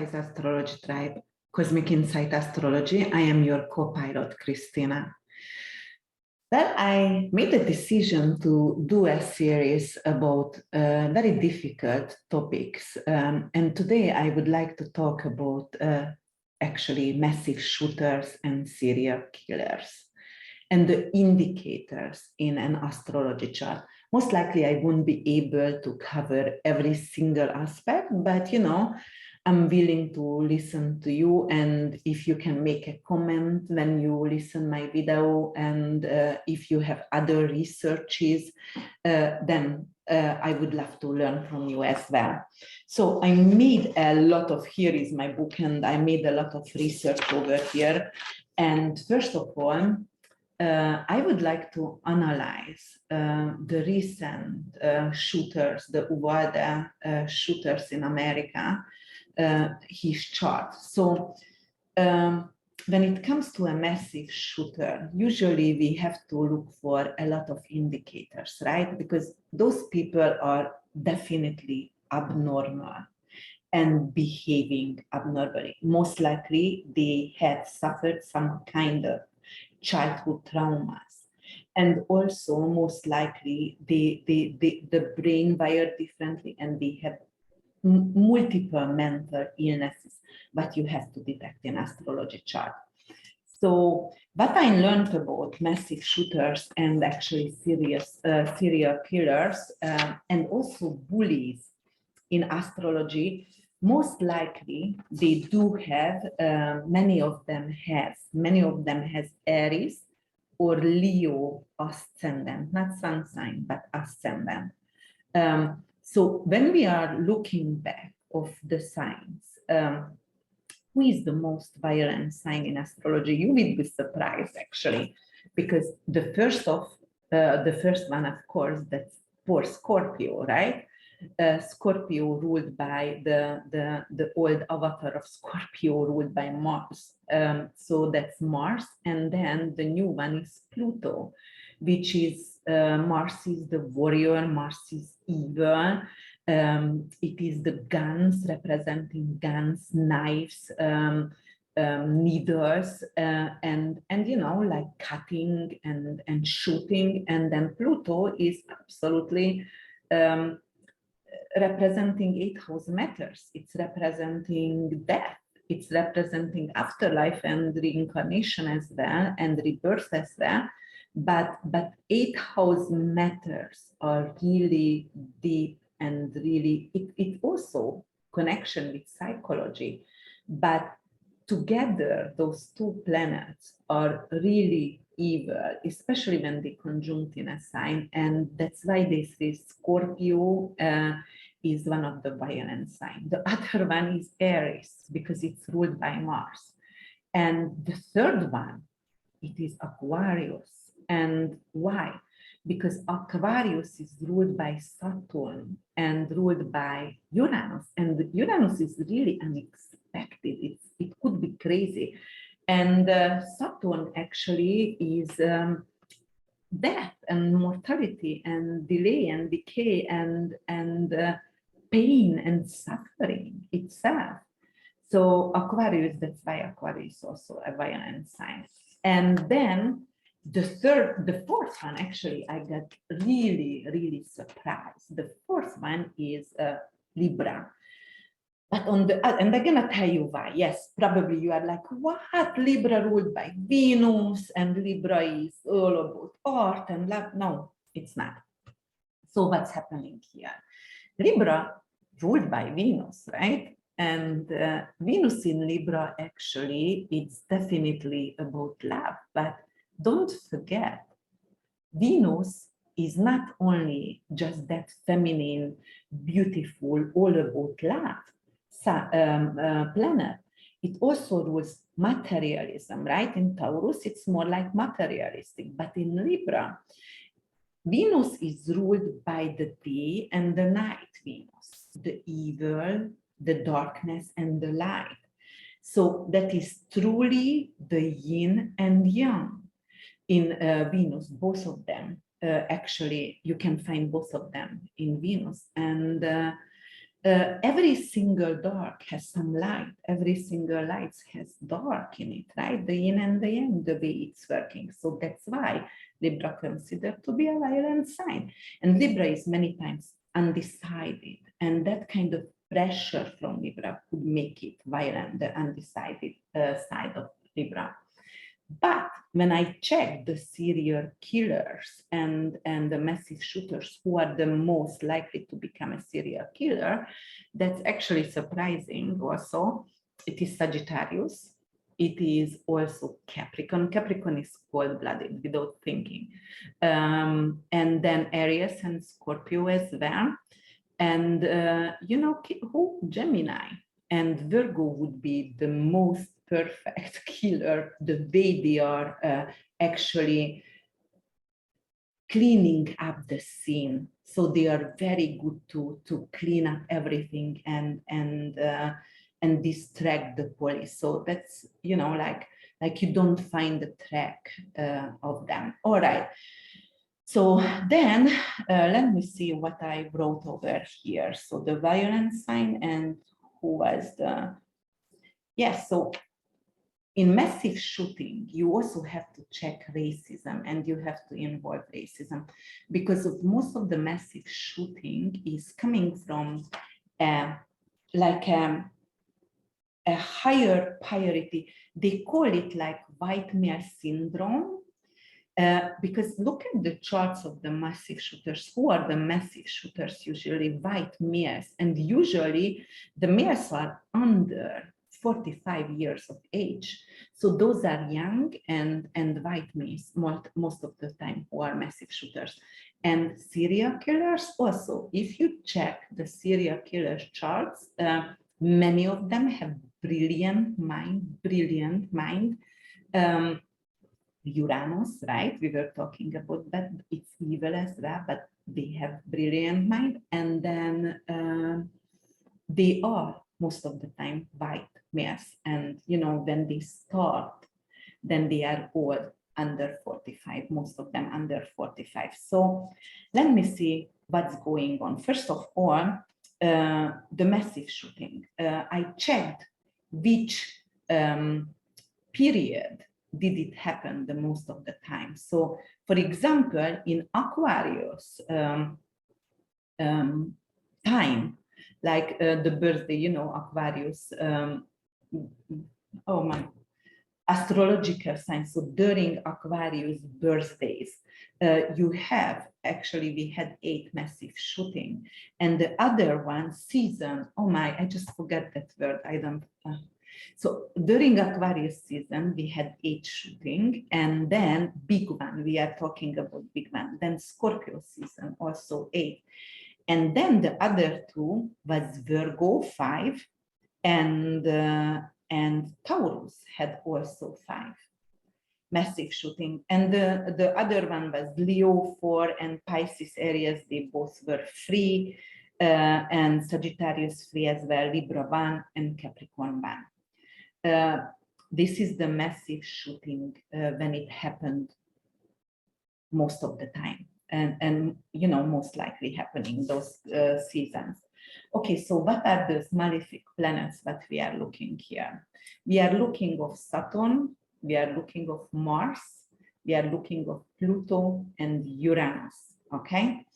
Enterprise Astrology Tribe, Cosmic Insight Astrology. I am your co-pilot, Christina. Well, I made a decision to do a series about very difficult topics. And today I would like to talk about actually massive shooters and serial killers and the indicators in an astrology chart. Most likely I won't be able to cover every single aspect, but I'm willing to listen to you, and if you can make a comment when you listen my video, and if you have other researches, then I would love to learn from you as well. So I made a lot of, here is my book, and I made a lot of research over here. And first of all, I would like to analyze the recent shooters, the Uvalde shooters in America, his chart. So when it comes to a massive shooter, usually we have to look for a lot of indicators, right? Because those people are definitely abnormal and behaving abnormally. Most likely they had suffered some kind of childhood traumas. And also most likely the brain wired differently, and they have multiple mental illnesses, but you have to detect in astrology chart. So what I learned about massive shooters and actually serial killers and also bullies in astrology, most likely they do have, many of them has Aries or Leo ascendant, not sun sign, but ascendant. So when we are looking back of the signs, who is the most violent sign in astrology? You will be surprised actually, because the first one, of course, that's for Scorpio, right? Scorpio ruled by the old avatar of Scorpio ruled by Mars. So that's Mars, and then the new one is Pluto, which is Mars is the warrior, Mars is evil. It is the guns, representing guns, knives, needles, and like cutting and shooting. And then Pluto is absolutely representing 8th house matters. It's representing death. It's representing afterlife and reincarnation as well, and rebirth as well. But 8th house matters are really deep, and really it also connection with psychology. But together, those two planets are really evil, especially when they conjunct in a sign. And that's why they say Scorpio is one of the violent signs. The other one is Aries, because it's ruled by Mars. And the third one, it is Aquarius. And why? Because Aquarius is ruled by Saturn and ruled by Uranus. And Uranus is really unexpected. It could be crazy. And Saturn actually is death and mortality and delay and decay and pain and suffering itself. So Aquarius, that's why Aquarius is also a violent sign. And then the fourth one, actually, I got really, really surprised. The fourth one is Libra. But and I'm gonna tell you why. Yes, probably you are like, what? Libra ruled by Venus, and Libra is all about art and love. No, it's not. So what's happening here? Libra ruled by Venus, right? And Venus in Libra, actually, it's definitely about love. But don't forget, Venus is not only just that feminine, beautiful, all about love planet. It also rules materialism, right? In Taurus, it's more like materialistic, but in Libra, Venus is ruled by the day and the night Venus, the evil, the darkness, and the light. So that is truly the yin and yang in Venus, both of them. Actually, you can find both of them in Venus. And every single dark has some light. Every single light has dark in it, right? The yin and the yang, the way it's working. So that's why Libra considered to be a violent sign. And Libra is many times undecided. And that kind of pressure from Libra could make it violent, the undecided side of Libra. But when I check the serial killers and the massive shooters who are the most likely to become a serial killer, that's actually surprising also. It is Sagittarius. It is also Capricorn. Capricorn is cold-blooded without thinking. And then Aries and Scorpio as well. And you know who? Gemini. And Virgo would be the most perfect killer, the way they are actually cleaning up the scene. So they are very good to clean up everything and distract the police. So that's, you know, like you don't find the track of them. All right. So then let me see what I wrote over here. So the violence sign, and who was the, yes, so in massive shooting, you also have to check racism, and you have to involve racism, because of most of the massive shooting is coming from like a higher priority. They call it like white male syndrome. Because look at the charts of the massive shooters. Who are the massive shooters? Usually white males, and usually the males are under 45 years of age. So those are young and white males most of the time who are massive shooters. And serial killers also, if you check the serial killers charts, many of them have brilliant mind. Uranus, right? We were talking about that. It's evil as well, but they have brilliant mind. And then they are most of the time white males. And, you know, when they start, then they are all under 45, most of them under 45. So let me see what's going on. First of all, the massive shooting. I checked which period did it happen the most of the time. So, for example, in Aquarius time, like the birthday, you know, Aquarius, oh my, astrological sign. So during Aquarius birthdays, you have, actually we had 8 massive shooting, and the other one, season, oh my, I just forgot that word, I don't, so during Aquarius season, we had 8 shooting, and then big one, we are talking about big one, then Scorpio season, also 8. And then the other 2 was Virgo, 5, and Taurus had also 5 massive shooting. And the other one was Leo, 4, and Pisces Aries, they both were free, and Sagittarius free as well, Libra 1 and Capricorn 1. This is the massive shooting when it happened most of the time, and you know, most likely happening those seasons. Okay, so what are those malefic planets that we are looking here? We are looking of Saturn, we are looking of Mars, we are looking of Pluto and Uranus, okay?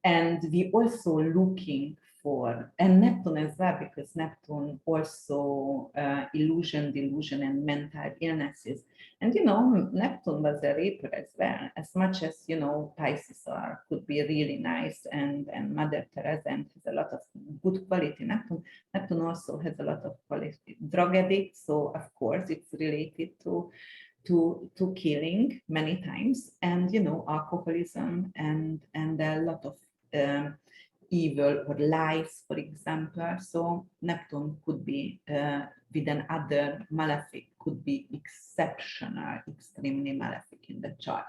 And we also looking for, and Neptune as well, because Neptune also illusion, delusion, and mental illnesses. And you know, Neptune was a raper as well, as much as, you know, Pisces could be really nice, and Mother Teresa and has a lot of good quality. Neptune also has a lot of quality. Drug addict, so of course it's related to killing many times, and you know, alcoholism and a lot of evil or lies, for example. So Neptune could be with another malefic, could be exceptional, extremely malefic in the chart.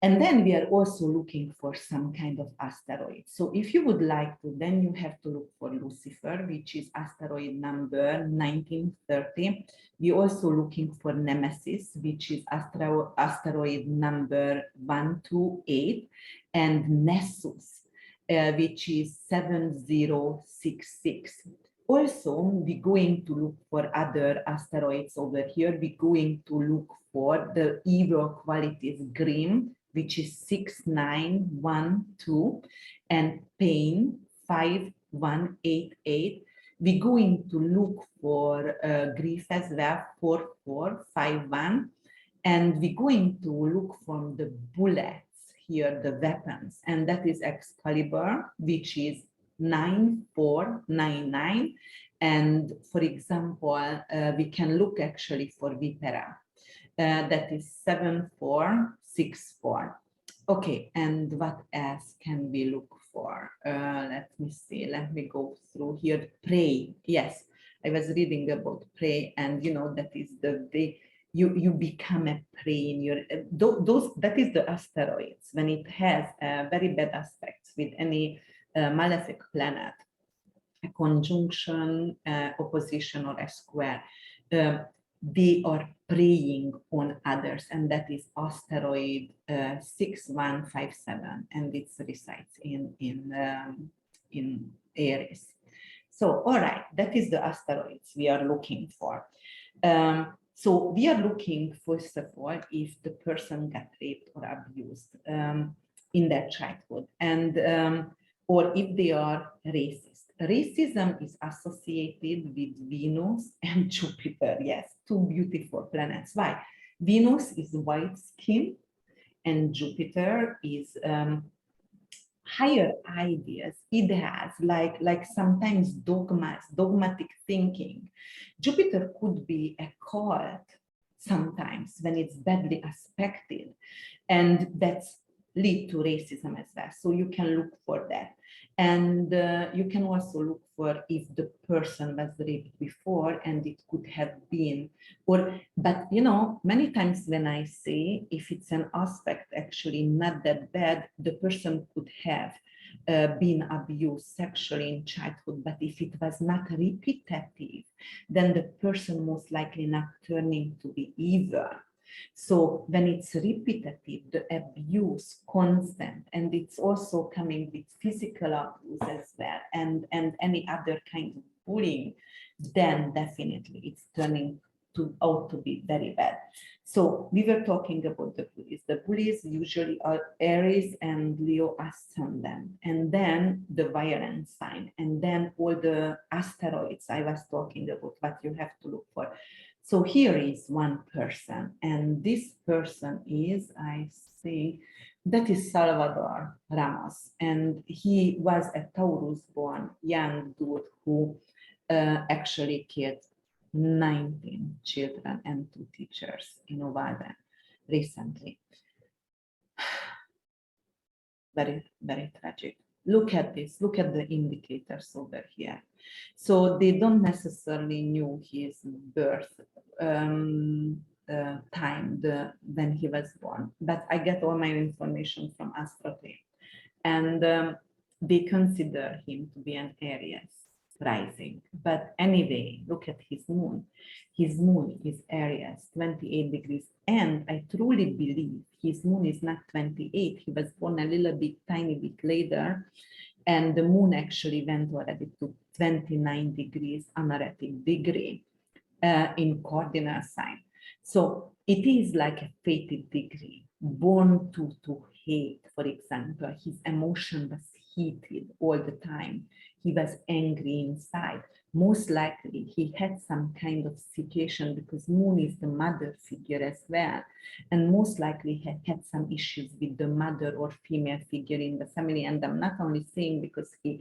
And then we are also looking for some kind of asteroid. So if you would like to, then you have to look for Lucifer, which is asteroid number 1930. We're also looking for Nemesis, which is asteroid number 128, and Nessus. which is 7066. Also, we're going to look for other asteroids over here. We're going to look for the evil qualities green, which is 6912, and pain 5188. We're going to look for grief as well, 4451, and we're going to look from the bullets here, the weapons, and that is Excalibur, which is 9499. And for example, we can look actually for Vipera, that is 7464. Okay, and what else can we look for? Let me see, let me go through here. Prey, yes, I was reading about prey, and you know, that is the way you become a prey in your, that is the asteroids, when it has very bad aspects with any malefic planet, a conjunction, opposition, or a square. They are preying on others, and that is asteroid 6157, and it resides in Aries. So, all right, that is the asteroids we are looking for. So we are looking, first of all, if the person got raped or abused in their childhood, and or if they are racist. Racism is associated with Venus and Jupiter. Yes, two beautiful planets. Why? Venus is white skin, and Jupiter is higher ideas. It has like sometimes dogmatic thinking. Jupiter could be a cult sometimes when it's badly aspected, and that's lead to racism as well. So you can look for that. And you can also look for if the person was raped before, and it could have been, or, but you know, many times when I say if it's an aspect actually not that bad, the person could have been abused sexually in childhood, but if it was not repetitive, then the person most likely not turning to be evil. So when it's repetitive, the abuse constant, and it's also coming with physical abuse as well, and any other kind of bullying, then definitely it's turning out to be very bad. So we were talking about the bullies. The bullies usually are Aries and Leo ascendant, and then the violence sign, and then all the asteroids I was talking about, what you have to look for. So here is one person, and this person is, I think, that is Salvador Ramos, and he was a Taurus-born young dude who actually killed 19 children and 2 teachers in Uvalde recently. Very, very tragic. Look at this, look at the indicators over here. So they don't necessarily knew his birth time, when he was born, but I get all my information from Astrotape, and they consider him to be an Aries rising. But anyway, look at his moon. His moon is Aries, 28 degrees, and I truly believe his moon is not 28. He was born a little bit, tiny bit later, and the moon actually went already to 29 degrees anaretic degree in cardinal sign. So it is like a fated degree, born to hate. For example, his emotion was heated all the time. He was angry inside. Most likely he had some kind of situation, because moon is the mother figure as well, and most likely he had some issues with the mother or female figure in the family. And I'm not only saying because he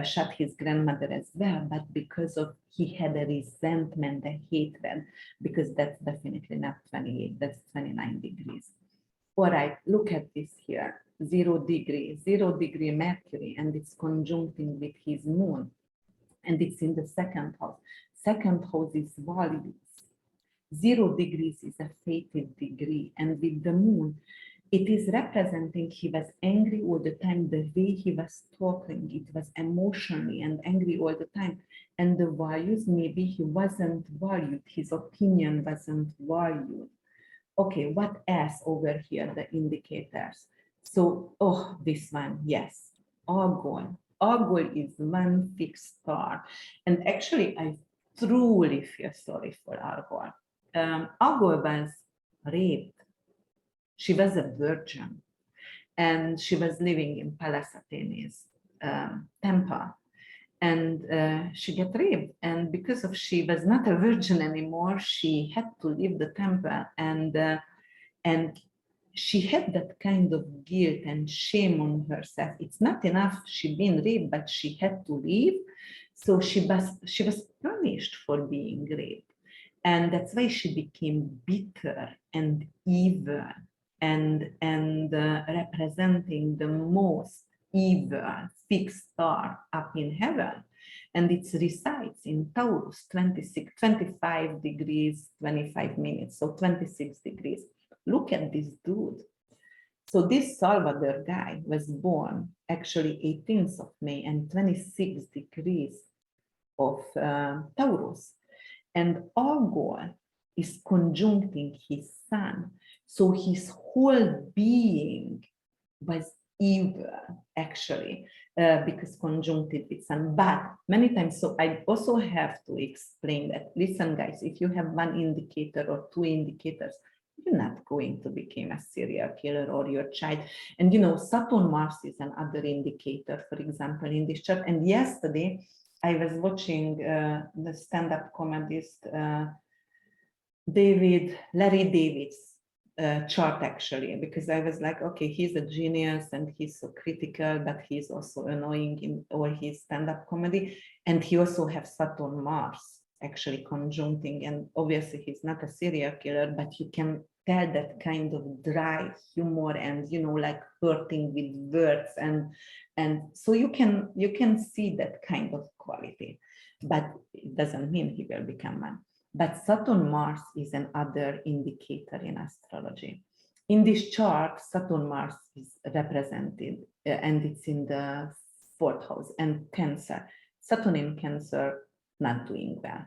shot his grandmother as well, but because of he had a resentment, a hatred, because that's definitely not 28, that's 29 degrees. All right, look at this here, 0 degree Mercury, and it's conjuncting with his moon, and it's in the second house. Second house is values. 0 degrees is a fated degree, and with the moon, it is representing he was angry all the time. The way he was talking, it was emotionally and angry all the time. And the values, maybe he wasn't valued, his opinion wasn't valued. Okay, what else over here, the indicators? So, oh, this one, yes. Algol. Algol is one fixed star. And actually, I truly feel sorry for Algol. Algol was raped. She was a virgin. And she was living in Pallas Athene's temple. And she got raped. And because of she was not a virgin anymore, she had to leave the temple. And she had that kind of guilt and shame on herself. It's not enough she'd been raped, but she had to leave. So she was punished for being raped. And that's why she became bitter and evil and representing the most evil fixed star up in heaven. And it resides in Taurus, 25 degrees, 25 minutes, so 26 degrees. Look at this dude. So this Salvador guy was born actually 18th of May and 26 degrees of Taurus. And Algol is conjuncting his sun. So his whole being was evil, actually, because conjuncted with sun. But many times, so I also have to explain that, listen, guys, if you have one indicator or two indicators, you're not going to become a serial killer or your child. And Saturn Mars is another indicator, for example, in this chart. And yesterday, I was watching the stand-up comedist Larry David's chart, actually, because I was like, okay, he's a genius and he's so critical, but he's also annoying in all his stand-up comedy. And he also has Saturn Mars actually conjuncting, and obviously he's not a serial killer, but you can tell that kind of dry humor and like flirting with words, and so you can see that kind of quality, but it doesn't mean he will become one. But Saturn Mars is another indicator in astrology. In this chart, Saturn Mars is represented, and it's in the 4th house, and Cancer. Saturn in Cancer, not doing well.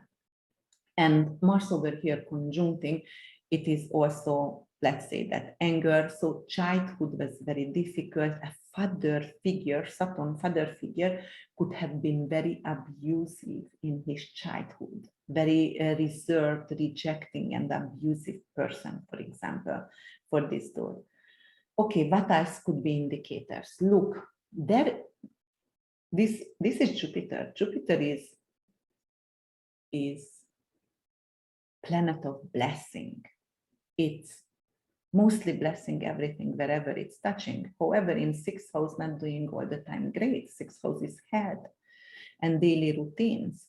And Mars over here conjuncting, it is also, let's say, that anger. So childhood was very difficult. A father figure, Saturn father figure, could have been very abusive in his childhood, very reserved, rejecting and abusive person, for example, for this dude. Okay, what else could be indicators? Look, this is Jupiter. Jupiter is planet of blessing. It's mostly blessing everything wherever it's touching. However, in 6th house, not doing all the time great. 6th house is head and daily routines.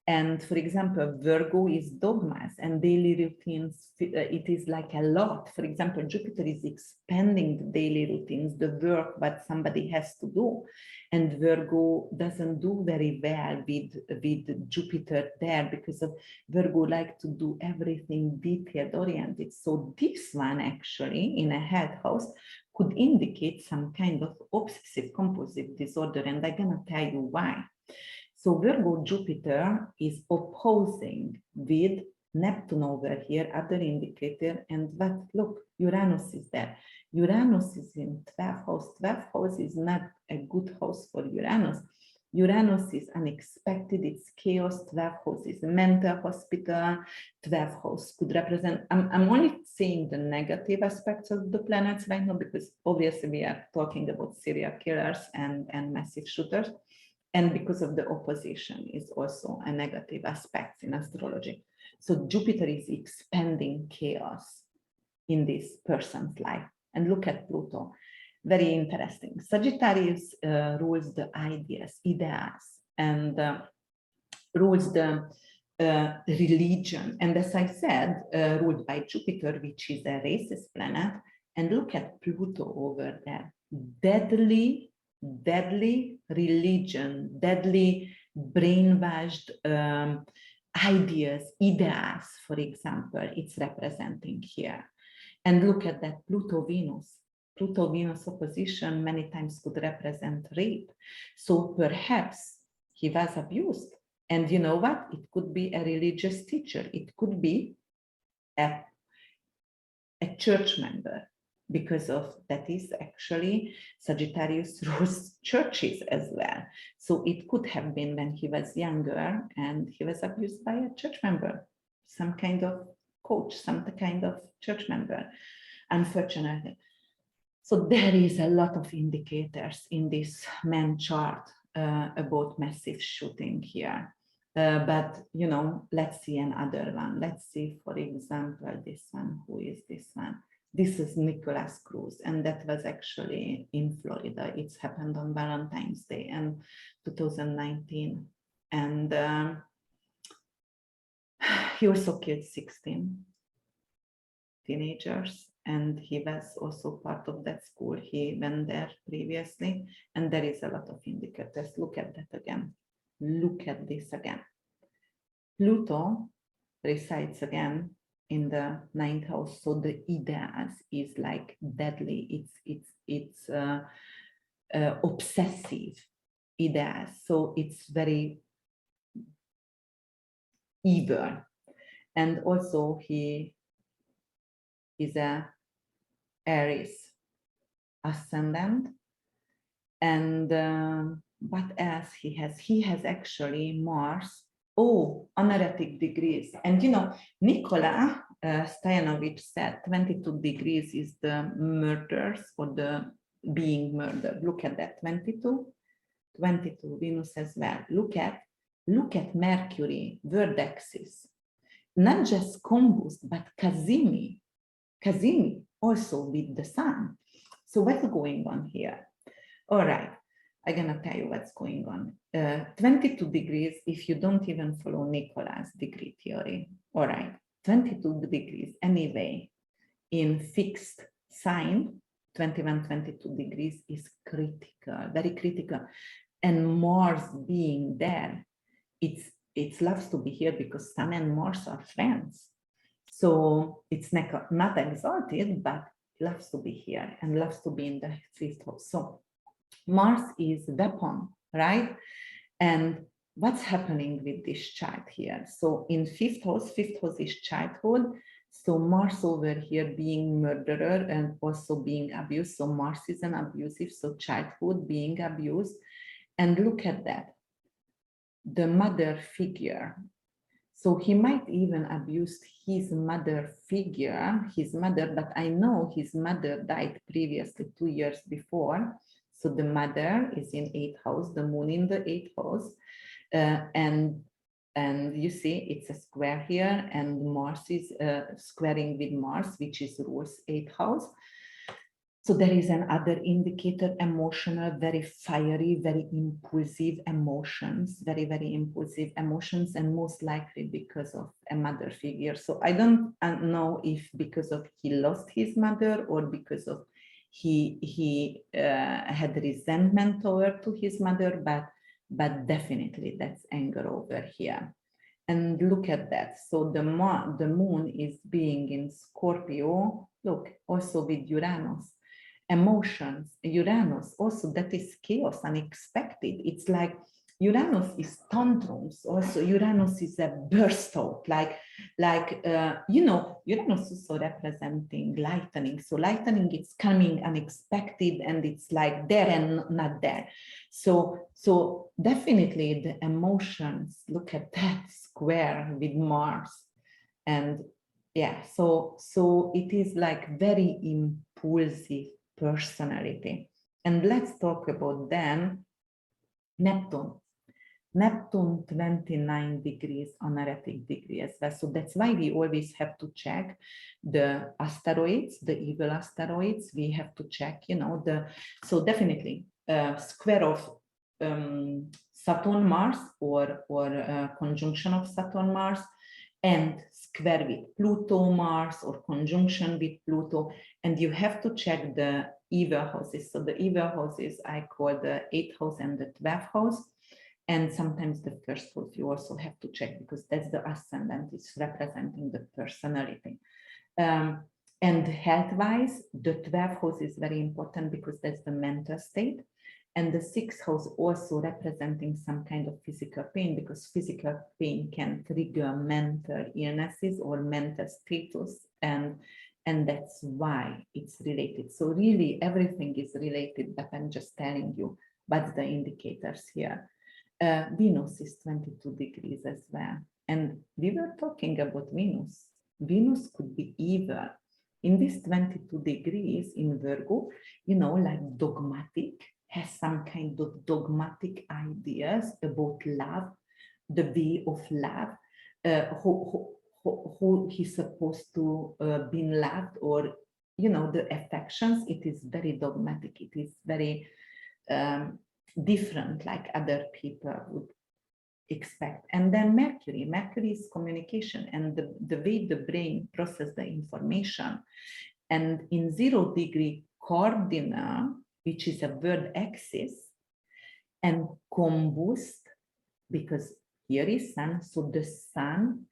And for example, Virgo is dogmas and daily routines. It is like a lot. For example, Jupiter is expanding the daily routines, the work that somebody has to do. And Virgo doesn't do very well with Jupiter there, because of Virgo like to do everything detailed oriented. So this one actually in a head house could indicate some kind of obsessive compulsive disorder. And I'm gonna tell you why. So Virgo Jupiter is opposing with Neptune over here, other indicator, but look, Uranus is there. Uranus is in 12th house. 12th house is not a good house for Uranus. Uranus is unexpected, it's chaos. 12th house is a mental hospital. 12th house could represent, I'm only saying the negative aspects of the planets right now, because obviously we are talking about serial killers and massive shooters. And because of the opposition is also a negative aspect in astrology. So Jupiter is expanding chaos in this person's life. And look at Pluto, very interesting. Sagittarius rules the ideas, and rules the religion. And as I said, ruled by Jupiter, which is a racist planet. And look at Pluto over there, deadly religion, deadly brainwashed ideas, for example, it's representing here. And look at that Pluto-Venus. Pluto-Venus opposition many times could represent rape. So perhaps he was abused. And you know what? It could be a religious teacher. It could be a church member. because of that is actually Sagittarius rules churches as well. So it could have been when he was younger and he was abused by a church member, some kind of coach, some kind of church member, unfortunately. So there is a lot of indicators in this man chart about massive shooting here. But, you know, let's see another one. Let's see, for example, this one. Who is this one? This is Nikolas Cruz, and that was actually in Florida. It's happened on Valentine's Day in 2019. And he also killed 16 teenagers, and he was also part of that school. He went there previously, and there is a lot of indicators. Look at that again. Look at this again. Pluto resides again in the 9th house, so the ideas is like deadly. It's obsessive ideas, so it's very evil. And also he is a Aries ascendant. And what else he has? He has actually Mars. Oh, honorific degrees. And you know, Nikola Stoyanovich said 22 degrees is the murders or the being murdered. Look at that, 22, Venus as well. Look at Mercury, Verdexis. Not just combust, but Cassini also with the sun. So what's going on here? All right, I'm gonna tell you what's going on. 22 degrees, if you don't even follow Nikola's degree theory. All right, 22 degrees anyway, in fixed sign, 21, 22 degrees is critical, very critical. And Mars being there, it loves to be here because Sun and Mars are friends. So it's not exalted, but loves to be here and loves to be in the 5th house. So Mars is weapon, right? And what's happening with this chart here? So in 5th house is childhood. So Mars over here being murderer and also being abused. So Mars is an abusive, so childhood being abused. And look at that, the mother figure. So he might even abuse his mother figure, but I know his mother died previously 2 years before. So the mother is in 8th house, the moon in the 8th house. And you see it's a square here, and Mars is squaring with Mars, which is rules 8th house. So there is another indicator, emotional, very fiery, very impulsive emotions, very, very impulsive emotions, and most likely because of a mother figure. So I don't know if because of he lost his mother or because of he had resentment toward to his mother, but definitely that's anger over here. And look at that. So the moon is being in Scorpio. Look, also with Uranus. Emotions, Uranus, also that is chaos, unexpected. It's like Uranus is tantrums. Also, Uranus is a burst out, you know, Uranus also representing lightning. So lightning is coming unexpected, and it's like there and not there. So definitely the emotions. Look at that square with Mars, and yeah. So it is like very impulsive personality. And let's talk about then Neptune. Neptune 29 degrees honorific degree as well. So that's why we always have to check the asteroids, the evil asteroids. We have to check, you know, so definitely square of Saturn Mars or conjunction of Saturn Mars, and square with Pluto Mars or conjunction with Pluto. And you have to check the evil houses. So the evil houses I call the 8th house and the 12th house. And sometimes the 1st house you also have to check because that's the ascendant, it's representing the personality. And health-wise, the 12th house is very important because that's the mental state. And the 6th house also representing some kind of physical pain, because physical pain can trigger mental illnesses or mental status. And And that's why it's related. So really everything is related, but I'm just telling you what's the indicators here. Venus is 22 degrees as well. And we were talking about Venus. Venus could be either in this 22 degrees in Virgo, you know, like dogmatic, has some kind of dogmatic ideas about love, the way of love, who he's supposed to be loved, or, you know, the affections. It is very dogmatic. It is very different, like other people would expect. And then Mercury is communication and the way the brain processes the information. And in 0 degree cardinal, which is a word axis, and combust, because here is sun, so the sun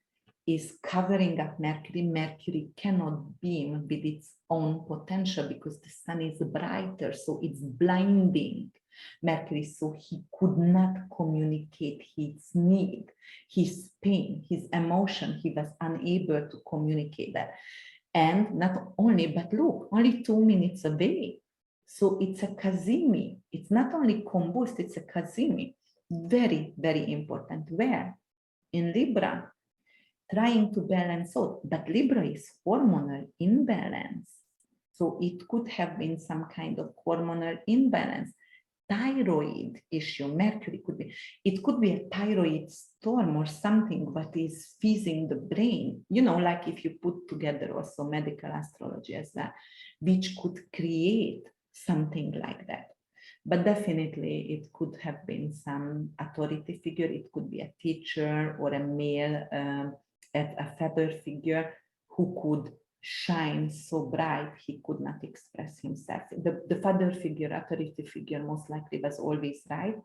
is covering up Mercury. Mercury cannot beam with its own potential because the sun is brighter, so it's blinding Mercury, so he could not communicate his need, his pain, his emotion. He was unable to communicate that. And not only, but look, only 2 minutes away. So it's a Kazimi. It's not only combust, it's a Kazimi. Very, very important. Where? In Libra, trying to balance out, but Libra is hormonal imbalance. So it could have been some kind of hormonal imbalance. Thyroid issue, Mercury could be, it could be a thyroid storm or something that is feeding the brain, you know, like if you put together also medical astrology as well, which could create something like that. But definitely it could have been some authority figure. It could be a teacher or a male, a father figure who could shine so bright he could not express himself. The father figure, authority figure, most likely was always right,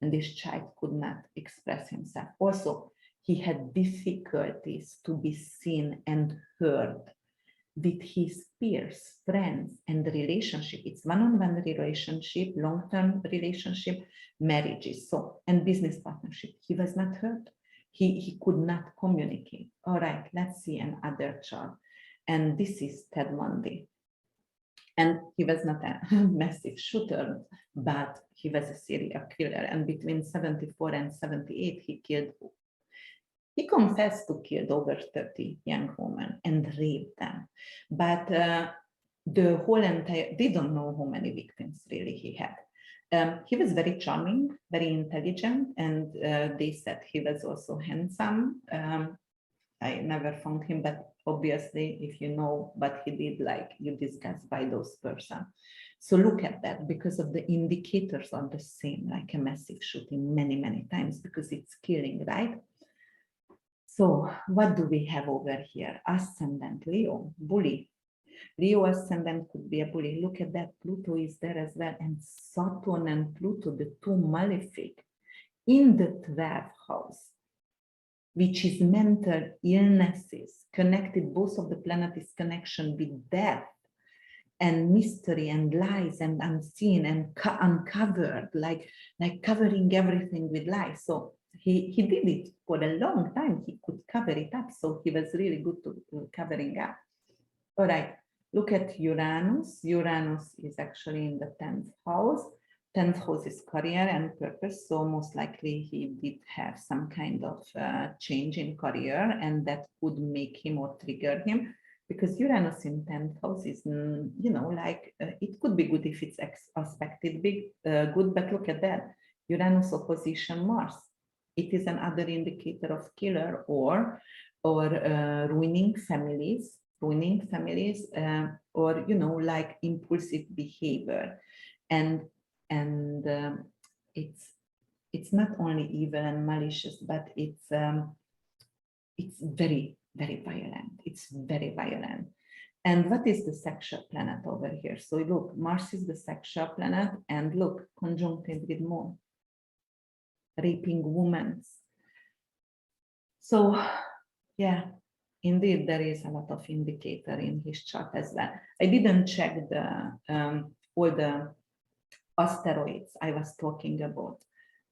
and this child could not express himself. Also, he had difficulties to be seen and heard with his peers, friends, and the relationship. It's one-on-one relationship, long-term relationship, marriages, so, and business partnership. He was not heard. He could not communicate. All right, let's see another chart. And this is Ted Bundy. And he was not a massive shooter, but he was a serial killer. And between 74 and 78, he confessed to kill over 30 young women and raped them. But the whole entire, they don't know how many victims really he had. He was very charming, very intelligent, and they said he was also handsome. I never found him, but obviously, if you know what he did, like you discussed by those person. So look at that, because of the indicators are the same, like a massive shooting many, many times, because it's killing, right? So what do we have over here? Ascendant, Leo, bully. Leo ascendant could be a bully. Look at that, Pluto is there as well. And Saturn and Pluto, the two malefic in the 12th house, which is mental illnesses, connected, both of the planet is connection with death and mystery and lies and unseen and uncovered, like covering everything with lies. So he did it for a long time. He could cover it up. So he was really good to covering up. All right, look at Uranus. Uranus is actually in the 10th house. 10th house is career and purpose, so most likely he did have some kind of change in career, and that could make him or trigger him, because Uranus in 10th house is, you know, like it could be good if it's aspected good, but look at that, Uranus opposition Mars. It is another indicator of killer or ruining families, or, you know, like impulsive behavior. And it's not only evil and malicious, but it's very, very violent. It's very violent. And what is the sexual planet over here? So look, Mars is the sexual planet, and look, conjuncted with Moon, raping women. So yeah, indeed, there is a lot of indicator in his chart as well. I didn't check the all the asteroids I was talking about,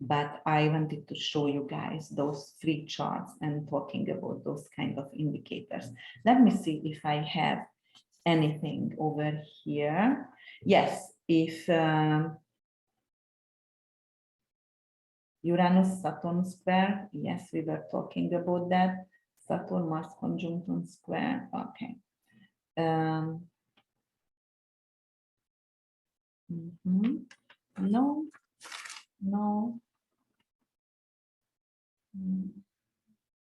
but I wanted to show you guys those free charts and talking about those kind of indicators. Let me see if I have anything over here. Yes, if Uranus-Saturn square, yes, we were talking about that. Saturn-Mars conjunction square, okay. No, no.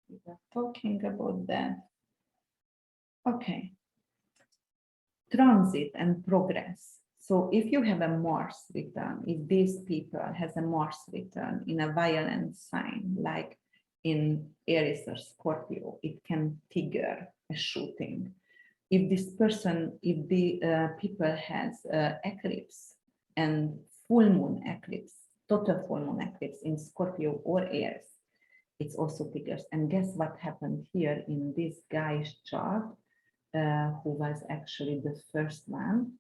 We were talking about that. Okay. Transit and progress. So if you have a Mars return, if this people has a Mars return in a violent sign, like in Aries or Scorpio, it can trigger a shooting. If this person, if the people has eclipse and full moon eclipse, total full moon eclipse in Scorpio or Aries, it's also triggers. And guess what happened here in this guy's chart? Who was actually the first one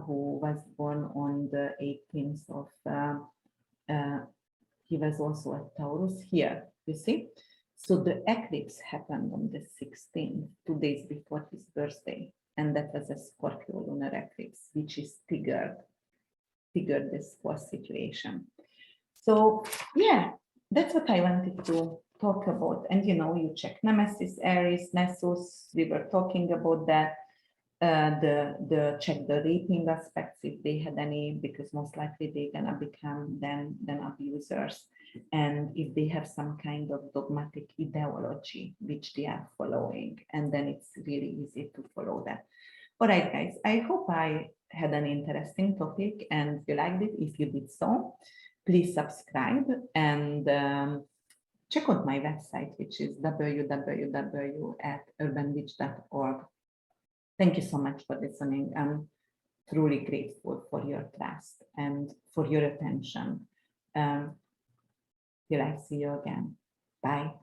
who was born on the 18th of, he was also a Taurus here, you see? So the eclipse happened on the 16th, 2 days before his birthday. And that was a Scorpio lunar eclipse, which is triggered this whole situation. So yeah, that's what I wanted to talk about. And you know, you check Nemesis, Aries, Nessus, we were talking about that. The check the reaping aspects if they had any, because most likely they're gonna become then abusers. And if they have some kind of dogmatic ideology which they are following, and then it's really easy to follow that. All right, guys, I hope I had an interesting topic and you liked it. If you did so, please subscribe and check out my website, which is www.urbanwitch.org. Thank you so much for listening. I'm truly grateful for your trust and for your attention. Till I see you again. Bye.